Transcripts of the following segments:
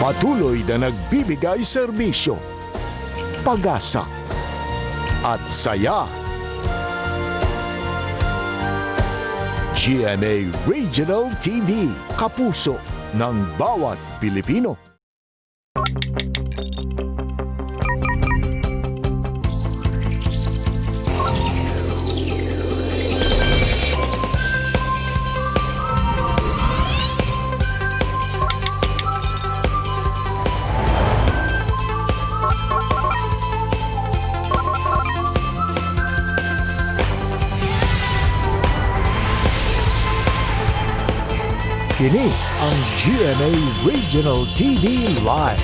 Patuloy na nagbibigay serbisyo, pag-asa at saya. GMA Regional TV, kapuso ng bawat Pilipino. Kini ang GMA Regional TV Live.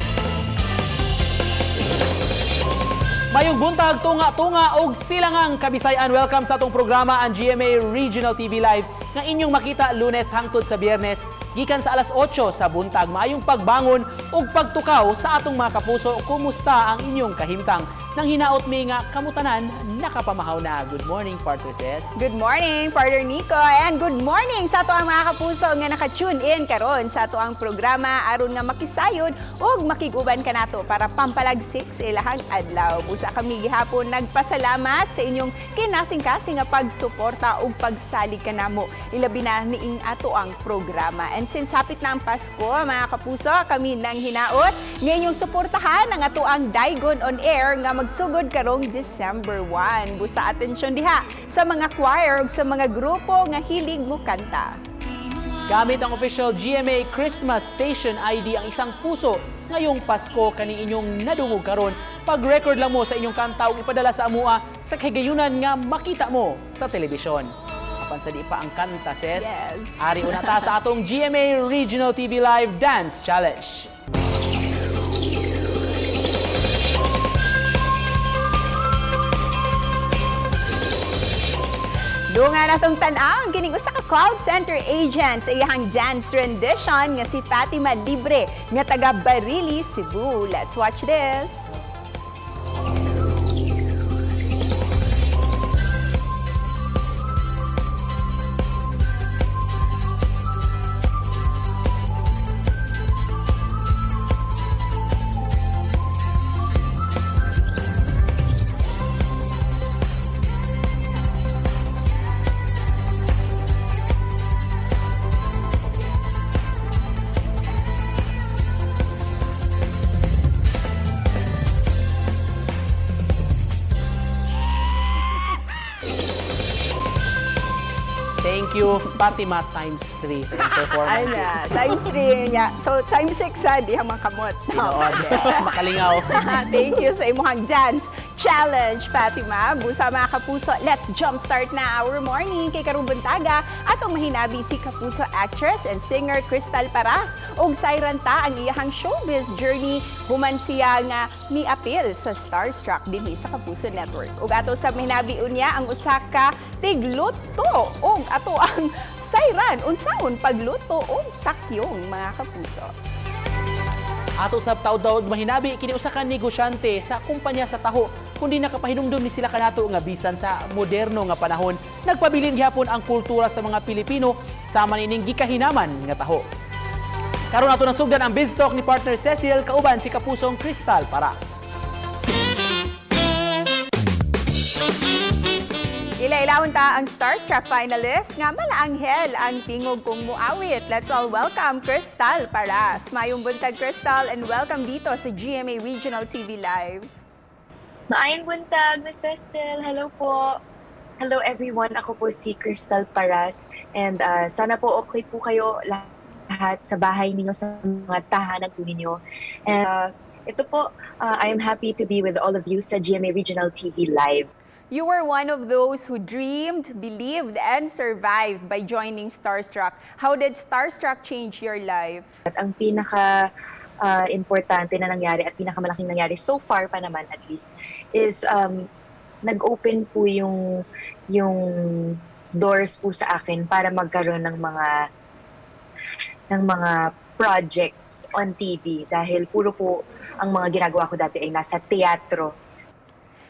Mayong buntag, tunga-tunga og silangang Kabisayan. Welcome sa atong programa ang GMA Regional TV Live nga inyong makita Lunes hangtod sa Biyernes gikan sa alas 8 sa buntag. Maayong pagbangon ug pagtukaw sa atong mga kapuso. Kumusta ang inyong kahimtang? Nang hinaot mi nga kamutanan nakapamahaw na. Good morning, Partner Ses. Good morning, Partner Nico, and good morning sa ato ang mga kapuso nga naka-tune in karon sa ato ang programa aron nga makisayon ug makiguban kanato para pampalagsik sa ilahang adlaw. Busa kami gihapon nagpasalamat sa inyong kinasing-kasing nga pagsuporta ug pagsalig kanamo ilabi na niing ato ang programa. And since hapit na ang Pasko, mga kapuso, kami nang hinaot nga inyong suportahan ang ato ang Daigon on Air nga magsugod karong December 1. Busa atensyon diha sa mga choir ug sa mga grupo nga hilig mo kanta. Gamit ang official GMA Christmas Station ID ang isang puso ngayong Pasko kani inyong nadungog karon. Pag-record lang mo sa inyong kanta ug ipadala sa amua sa kagayunan nga makita mo sa telebisyon. Apan sa di pa ang kanta, Ses. Yes. Ari una ta sa atong GMA Regional TV Live Dance Challenge. Dungan atong tan-aw kining usa ka call center agent sa iyang dance rendition nga si Fatima Libre nga taga Barili, Cebu. Let's watch this. Thank you, Fatima times 3 sa iyong performance. Ay na, times 3 niya. So, times 6 sa di ang mga kamot. Tinood, makalingaw. Thank you sa imong dance challenge, Fatima. Busa mga kapuso, let's jumpstart na our morning kay karong buntaga atong mahinabi si kapuso actress and singer Crystal Paras ug sayranta ang iyahang showbiz journey human siya nga mi-appeal sa Starstruck dinhi sa Kapuso Network. Ug ato sa mahinabi unya ang usa ka tigluto ug ato ang sayran unsaon pagluto og takyong mga kapuso. Ato sa taud-taud mahinabi kini usa ka negosyante sa kumpanya sa taho kundi nakapahinumdum ni sila kanato nga bisan sa moderno nga panahon nagpabilin gihapon ang kultura sa mga Pilipino sama nining gikahinaman nga taho. Karon ato nang sugdan ang Biz Talk ni partner Cecil kauban si kapusong Crystal Paras. Ilailawon ta ang Starstruck finalist nga Malaanghel ang tingog kong muawit. Let's all welcome Crystal Paras. Mayong buntag, Crystal, and welcome dito sa GMA Regional TV Live. Maayong buntag, Ms. Cecil. Hello po. Hello everyone. Ako po si Crystal Paras. And sana po okay po kayo lahat sa bahay ninyo, sa mga tahanan po ninyo. And ito po, I am happy to be with all of you sa GMA Regional TV Live. You were one of those who dreamed, believed, and survived by joining Starstruck. How did Starstruck change your life? At ang pinaka importante na nangyari at pinakamalaking nangyari so far pa naman at least is nag-open po yung doors po sa akin para magkaroon ng mga projects on TV dahil puro po ang mga ginagawa ko dati ay nasa teatro.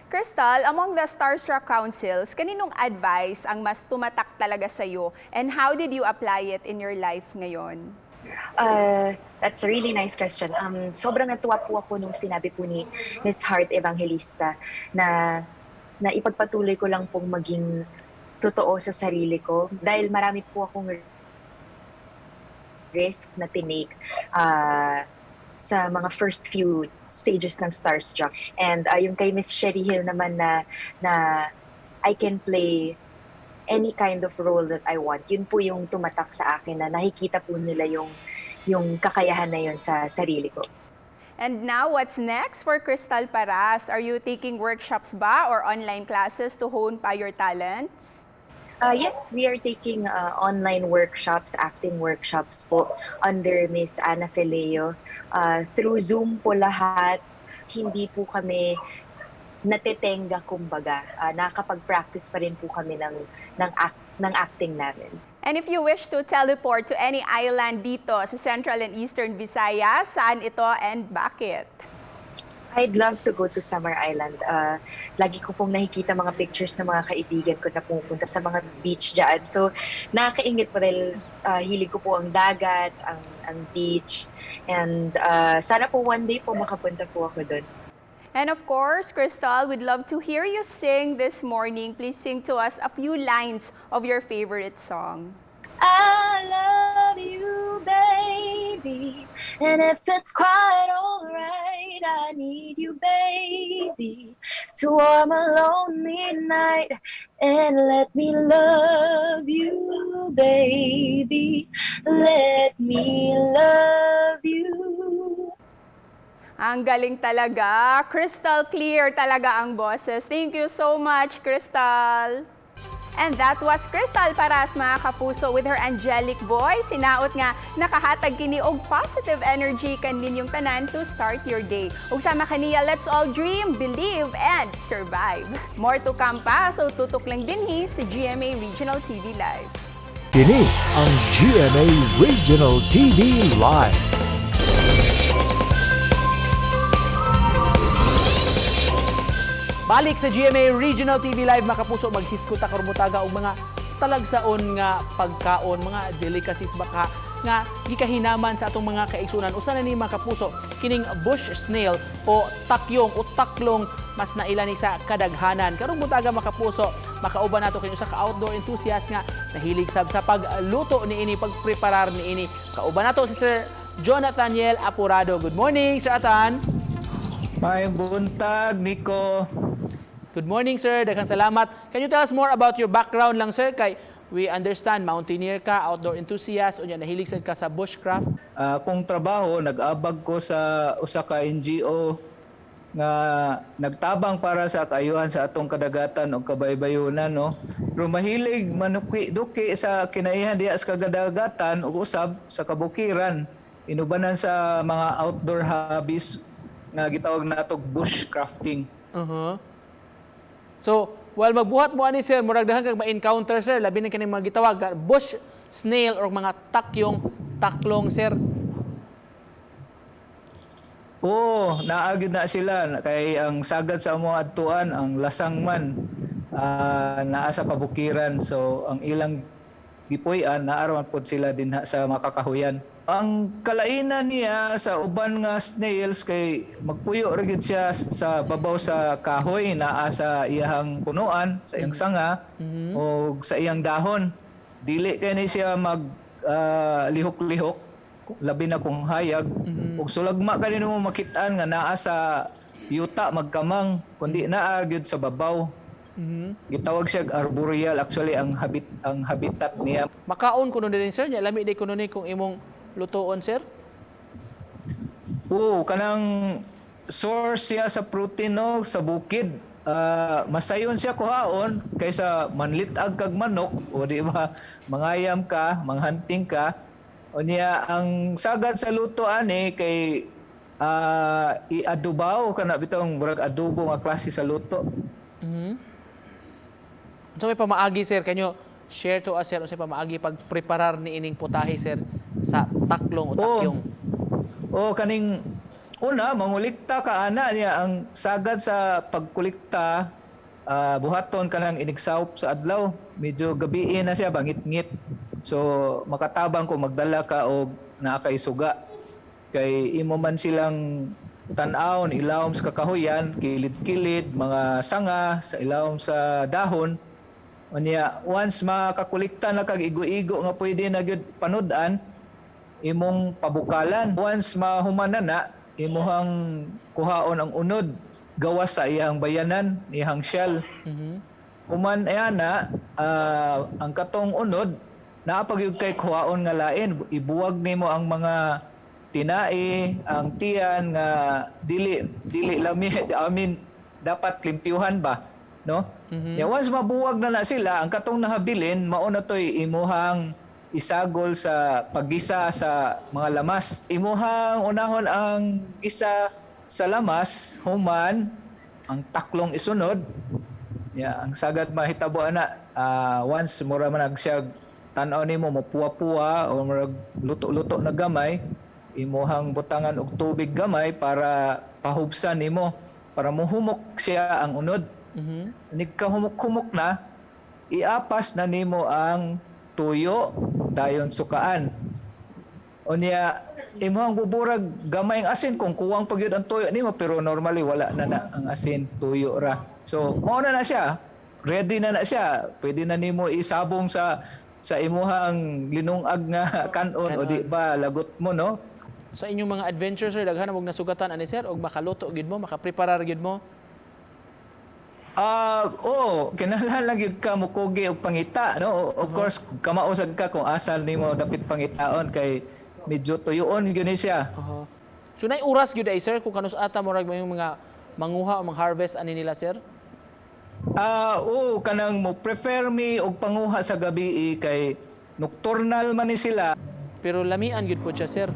Crystal, among the Starstruck Councils, kaninong advice ang mas tumatak talaga sa iyo and how did you apply it in your life ngayon? That's a really nice question. Sobrang natuwa po ako nung sinabi po ni Miss Heart Evangelista na ipagpatuloy ko lang pong maging totoo sa sarili ko dahil marami po akong risk na tinake sa mga first few stages ng Starstruck. And yung kay Miss Sherry Hill naman na I can play any kind of role that I want. Yun po yung tumatak sa akin na nakikita po nila yung kakayahan na yun sa sarili ko. And now, what's next for Crystal Paras? Are you taking workshops ba or online classes to hone pa your talents? Yes, we are taking online workshops, acting workshops po under Miss Ana Fileo. Through Zoom po lahat, hindi po kami natetenga kumbaga. Nakakapag-practice pa rin po kami ng acting namin. And if you wish to teleport to any island dito sa Central and Eastern Visayas, saan ito and bakit? I'd love to go to Summer Island. Lagi ko pong nakikita mga pictures ng mga kaibigan ko na pumunta sa mga beach dyan. So, nakakaingit po dahil hilig ko po ang dagat, ang beach. And sana po one day po makapunta po ako doon. And of course, Crystal, we'd love to hear you sing this morning. Please sing to us a few lines of your favorite song. I love you, baby. And if it's quite alright, I need you, baby, to warm a lonely night. And let me love you, baby. Let me love you. Ang galing talaga. Crystal clear talaga ang boses. Thank you so much, Crystal. And that was Crystal Paras, mga kapuso, with her angelic voice. Hinaot nga, nakahatag kini og positive energy kaninyong tanan to start your day. Ug sama kaniya, let's all dream, believe, and survive. More to come pa, so tutok lang dinhi si GMA Regional TV Live. Kini ang GMA Regional TV Live. Balik sa GMA Regional TV Live, mga kapuso, maghiskuta karumutaga og mga talagsaon nga pagkaon, mga delicacies baka nga gikahinaman sa atong mga kaigsunan. Usa na ni mga kapuso, kining bush snail o takyong o taklong mas naila ni sa kadaghanan. Karong butaga mga kapuso, makauban nato kini usa ka outdoor enthusiast nga nahilig sab sa pagluto niini, pagpreparar niini. Kauban nato si Sir Jonathan Yel Apurado. Good morning, Sir Atan. May buntag, Nico. Good morning, sir. Daghang salamat. Can you tell us more about your background lang, sir? Kay we understand mountaineer ka, outdoor enthusiast, unya nahilig sad ka sa bushcraft. Kung trabaho, nag-abag ko sa usa ka NGO nga nagtabang para sa kaayuhan sa atong kadagatan o kabaybayunan, no. Pero mahilig manuki-duki sa kinaihan diha sa kadagatan ug usab sa kabukiran, inubanan sa mga outdoor hobbies nga gitawag natog bushcrafting. So, while magbuhat mo ani, sir, murag daghang kag ma-encounter, sir, labi na kaning mga gitawag bush snail or mga takyong taklong, sir. Oo, naagid na sila kay ang sagad sa among adtuan ang lasangman, naa sa kabukiran. So ang ilang gipuy-an naaraman pod sila din sa makakahuyan. Ang kalainan niya sa uban nga snails kay magpuyo ra gid siya sa babaw sa kahoy naa sa iyang punuan, sa iyang sanga o sa iyang dahon. Dili kay ni siya mag lihok-lihok, labi na kung hayag. Ug sulagma kanino mo makitaan nga naa sa yuta magkamang kundi naa gyud sa babaw. Gitawag siya arboreal, actually ang habitat niya. Makaon kuno din, sir, nya lami di kuno ni kung imong lutoon, sir. Oo, kanang source siya sa protein, no, sa bukid. Masayon siya kuhaon kaysa manlitag kag manok o di ba mangayam ka, manghunting ka. O niya ang sagad sa luto ani kay i-adubaw kana bitong murag adobo nga klase sa luto. So may pamaagi, sir, kanyo share to us, sir, unsay pamaagi pagpreparar ni ining putahe, sir, sa taklong o takyong. O kaning una mangulikta ka ana niya ang sagad sa pagkulikta, buhaton kanang inigsawop sa adlaw, medyo gabiin na siya, bangit-ngit. So makatabang kung magdala ka og naa kay suga. Kay imo man silang tan-awon ilawom sa kakahuyan, kilid-kilid, mga sanga sa ilawom sa dahon. Unya once makakolekta na kag igo-igo nga pwede na gyud panud-an, imong pabukalan. Once mahumanan na, imuhang kuhaon ang unod gawas sa iyang bayanan, iyang shell. Human ayana, ang katong unod naapagyud kay kuhaon nga lain, ibuwag nimo ang mga tinai, ang tiyan nga dili lami, dapat limpyuhan ba, no? Once mabuwag na sila, ang katong nahabilin mao na toy imuhang isagol sa paggisa sa mga lamas. Imuhang unahon ang isa sa lamas, human ang taklong isunod. Ang sagad mahitabo ana, once mura man siya tan-aw nimo mapuwa-puwa o murag luto-luto na gamay, imuhang butangan og tubig gamay para pahubsan nimo para mohumok siya ang unod. Nigkahumok-humok na, iapas na nimo ang tuyo dayon sukaan. Unya imong buburag gamay ang asin kung kuwang pagyud ang tuyo nimo, pero normally wala na ang asin, tuyo ra. So mao na siya, ready na siya. Pwede na nimo isabong sa imuhang linungag nga kanon o di ba lagot mo, no? Sa inyong mga adventures, sir, daghan og nasugatan ani sir og makaluto gid mo, makapreparar gid mo. Kinahanglan lang gyud ka mukugi og pangita, no? Of course, kamausag ka kung asal nimo dapit pangitaon kay medyo tuyoon gyud ni siya. So nay oras gyud ay sir kung kanus ata mo rag yung mga manguha o mang-harvest ani nila sir? Kanang mo prefer mi og panguha sa gabi kay nocturnal man ni sila. Pero lamian gyud po siya sir.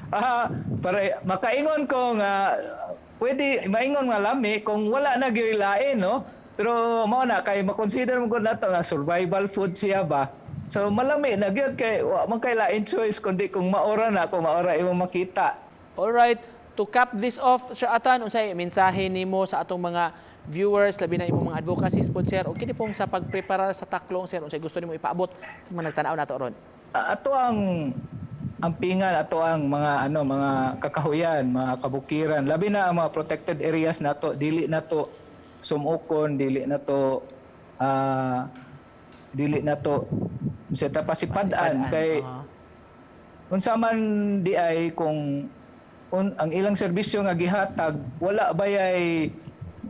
Para makaingon ko nga pwede maingon nga lami kung wala na gyud lain, no? Pero mao na kay ma-consider mo gud nato nga survival food siya ba. So malami na gyud kay wa man kay lain choice kundi kung maora na, kung maora imo makita. All right, to cap this off, Sir Atan, unsay mensahe nimo sa atong mga viewers, labi na imong mga advocacy sponsor o kini pong sa pagpreparar sa taklong sir, unsay gusto nimo ipaabot sa mga nagtan-aw nato ron? Ato ang pingan, ato ang mga kakahuyan, mga kabukiran, labi na ang mga protected areas nato, dili nato sumukon, dili nato sa tapasipadan kay unsa man di ay kung ang ilang serbisyo nga gihatag wala bayay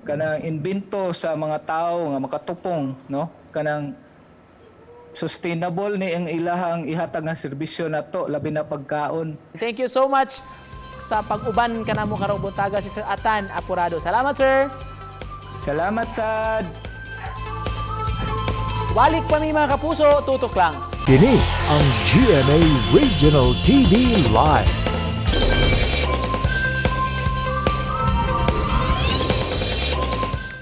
kanang invento sa mga tao nga makatupong, no? Kanang sustainable ni ang ilahang ihatag nga serbisyo nato, labi na pagkaon. Thank you so much sa pag-uban kanamo karong buntaga si Sir Atan Apurado. Salamat sir. Salamat sad. Balik pa mi mga kapuso, tutok lang. Kini ang GMA Regional TV Live.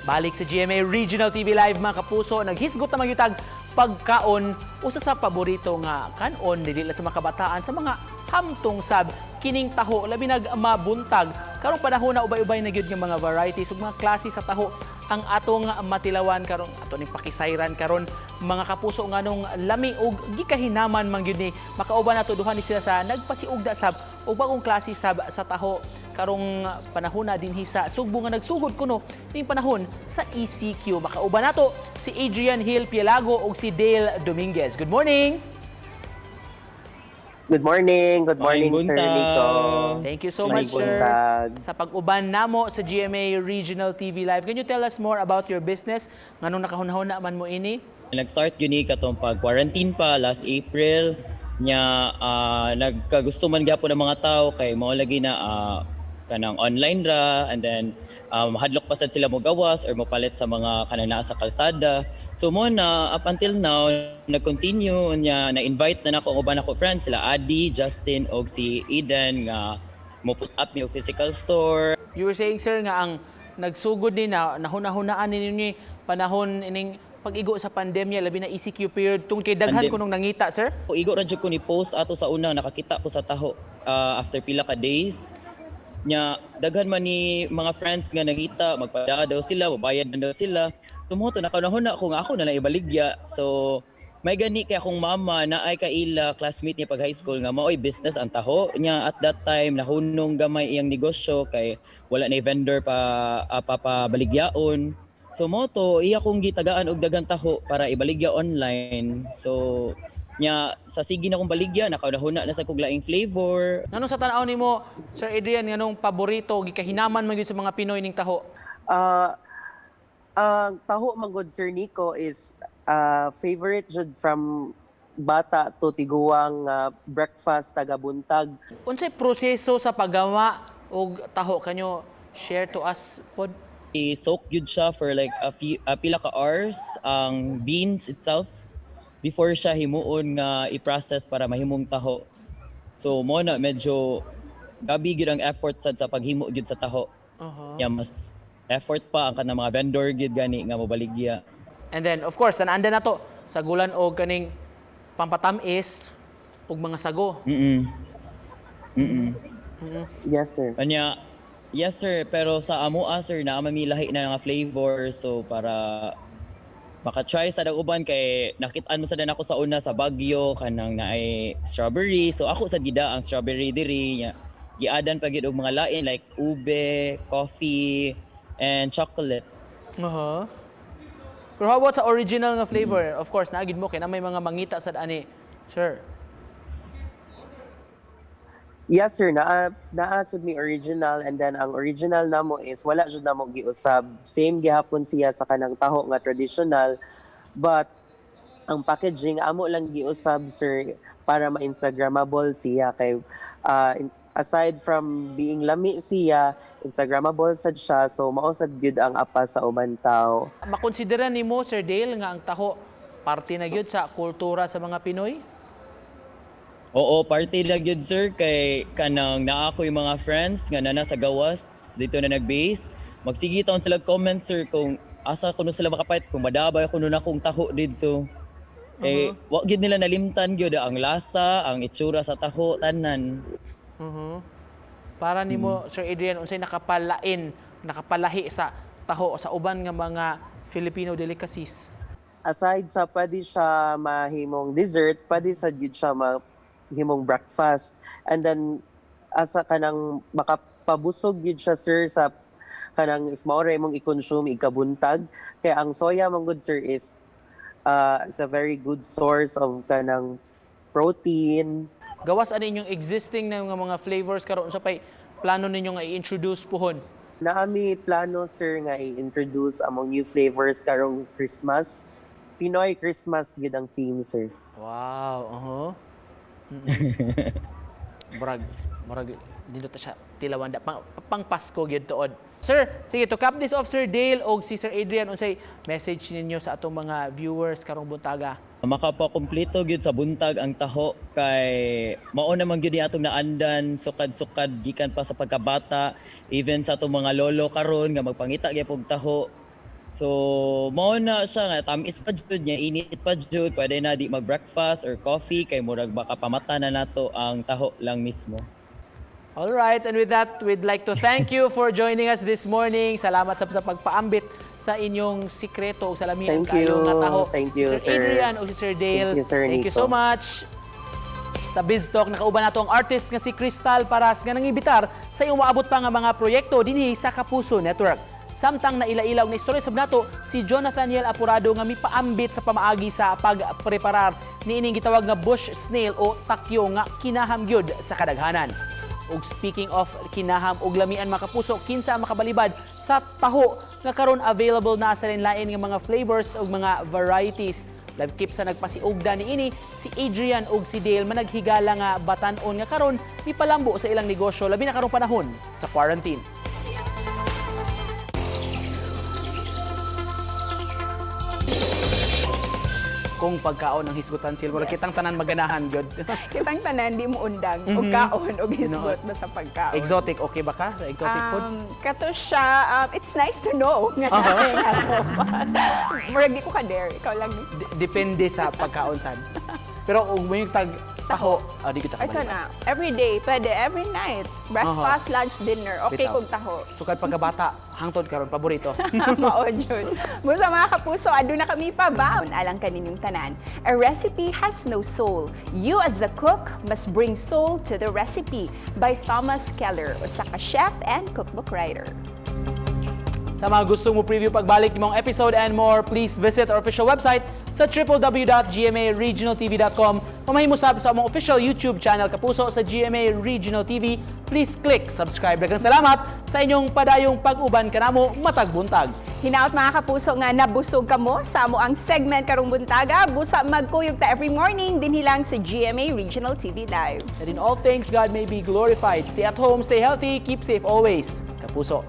Balik sa GMA Regional TV Live mga kapuso, naghisgot na magyutag pagkaon usa sa paborito nga kanon dili sa mga kabataan sa mga hamtong sab kining taho labi nag mabuntag karong panahon na ubay-ubay na gyud nga mga varieties ug mga klase sa taho ang atong matilawan karon ato ning pakisayran karon mga kapuso nganong lami ug gikahinaman man gyud ni makauban nato duha ni sila sa nagpasiugda sab og bagong klase sab sa taho karong panahon na dinhi sa Sugbo nga nagsugod kuno ning panahon sa ECQ. Makauban nato si Adrian Hill Pielago ug si Dale Dominguez. Good morning. Good morning. Good morning, Sir Nico. Thank you so much, sir, sa pag-uban namo sa GMA Regional TV Live. Can you tell us more about your business? Nganong nakahuna-huna man mo ini? Nag-start gini katong pag-quarantine pa last April nya nagkagusto man gyapon ng mga tao kay mao lagi na kanang online ra, and then hadlok pa sad sila mo gawas or mopalit sa mga kanang naa sa kalsada. So mo na up until now nag-continue nya na-invite na nako uban ako friends sila Adi, Justin og si Eden nga mo put up ni physical store. You were saying, sir, nga ang nagsugod ni na nahuna-hunaan ninyo panahon ining pag-igo sa pandemya labi na ECQ period tungod kay daghan ko nung nangita, sir. Igo ra jud ko ni post ato sa una nakakita ko sa taho after pila ka days. Nya daghan man ni mga friends nga nangita, magpada daw sila, babayad na daw sila. Tumuto nakanahon na kung ako na lang ibaligya. So may gani kay akong mama na ay kaila classmate niya pag high school nga maoy business ang taho niya at that time nahunong gamay iyang negosyo kay wala na vendor pa baligyaon. So mo to iya kong gitagaan og daghang taho para ibaligya online. So nya sa sige na kong baligya nakahuna na sa kog laing flavor. Nganong sa tan-aw nimo Sir Adrian nganong paborito gikahinaman man gyud sa mga Pinoy ning taho? Ang taho manggod Sir Nico is favorite jud from bata to tiguang breakfast tagabuntag. Unsay proseso sa paggawa og taho kanyo share to us pod? I-soak yun siya for like pila ka hours ang beans itself before siya himuon nga i-process para mahimong taho. So mo na medyo gabi gyud ang effort sad sa paghimo gyud sa taho. Ya mas effort pa ang kanang mga vendor gyud gani nga mobaligya. And then of course anda na to sagulan og kaning pampatamis og mga sago. Yes, sir. Anya, yes sir, pero sa amoa sir na mamilahi na nga flavor so para maka-try sa uban kay nakitaan mo sa ako sa una sa Baguio kanang naay strawberry. So ako sa gida ang strawberry diri nya. Giadan pa gid og mga lain like ube, coffee, and chocolate. Pero how about sa original nga flavor? Of course, naagid mo kay na may mga mangita sad ani, sir. Yes, sir. Naasad mi original and then ang original namo is wala jud namo giusab. Same gihapon siya sa kanang taho nga traditional but ang packaging amo lang giusab sir para ma-instagrammable siya kay aside from being lami siya, instagrammable sad siya so mausad gyud ang apa sa uban tao. Makonsidera nimo Sir Dale nga ang taho parte na gyud sa kultura sa mga Pinoy? Oo, party lang yun sir kay kanang naa ko yung mga friends nga na sa gawas dito na nag-base. Magsige taon sila comment sir kung asa kuno sila makapait kung madabay kuno na kong taho dito. Eh wa gid nila nalimtan gyud ang lasa, ang itsura sa taho tanan. Para nimo Sir Adrian unsay nakapalahi sa taho sa uban nga mga Filipino delicacies? Aside sa pwede siya mahimong dessert, pwede sa gyud siya mahimong breakfast. And then asa kanang makapabusog gyud siya sir sa kanang if maoray mong i-consume ikabuntag kay ang soya mong good sir is a very good source of kanang protein. Gawas ani inyong existing na mga flavors karon sa pay plano ninyo nga i-introduce pohon? Naami plano sir nga i-introduce among new flavors karong Christmas. Pinoy Christmas gid ang theme sir. Wow, Murag dito ta siya tilawanda pang Pasko gyud tuod. Sir, sige to cap this off Sir Dale og si Sir Adrian unsay message ninyo sa atong mga viewers karong buntaga? Makapakompleto gyud sa buntag ang taho kay mao naman gyud ni atong naandan sukad-sukad gikan pa sa pagkabata even sa atong mga lolo karon nga magpangita gyud og taho. So mao na siya nga tamis pa jud niya init pa jud pwede na di mag-breakfast or coffee kay murag baka pamata na nato ang taho lang mismo. All right, and with that, we'd like to thank you for joining us this morning. Salamat sa pagpaambit sa inyong sikreto o salamihan kayo nga taho. Thank you, Sir Adrian o si Sir Dale. Thank you, Sir Thank you Nico. so much. Sa BizTalk, nakauban nato ang artist nga si Crystal Paras nga nangibitar sa iyong maabot pa nga mga proyekto dinhi sa Kapuso Network. Samtang nailailaw na istorya sa nato si Jonathaniel Apurado nga mipaambit sa pamaagi sa pagpreparar ni ining gitawag nga bush snail o takyo nga kinahamgyod sa kadaghanan. Ug speaking of kinaham ug lamian mga kapuso, kinsa ang makabalibad sa taho nga karon available na sa lain-lain nga mga flavors ug mga varieties. Live keep sa nagpasiugda ni ini si Adrian ug si Dale managhigala nga batan-on nga karon mipalambo sa ilang negosyo labi na karong panahon sa quarantine. Kung pagkaon ang hisgutan silver, kitang tanan maganahan gyud. Kitang tanan di mo undang o kaon o gisgot basta pagkaon. Exotic okay ba ka? Sa exotic food? Kato siya, it's nice to know. Murag di ko ka dare, ikaw lang. Depende sa pagkaon sad. Pero ug may tag taho. Di kita Ay ka kamalima. na. Every day, pwede. Every night. Breakfast, lunch, dinner. Okay Bitaw. kung taho. Sukad pagkabata, hangtod karon paborito. Mao jud. Musa mga kapuso, ado na kami pa baon alang kaninyong tanan. A recipe has no soul. You as the cook must bring soul to the recipe by Thomas Keller, usa ka chef and cookbook writer. Sa mga gustong mo preview pagbalik ng mga episode and more, please visit our official website sa www.gmaregionaltv.com. Pamahimosab sa among official YouTube channel Kapuso sa GMA Regional TV. Please click subscribe. Daghang salamat sa inyong padayong pag-uban kanamo matag buntag. Hinaot mga kapuso nga nabusog kamo sa amo ang segment karong buntaga. Busa magkuyog ta every morning din hilang sa GMA Regional TV Live. And in all things, God may be glorified. Stay at home, stay healthy, keep safe always. Kapuso.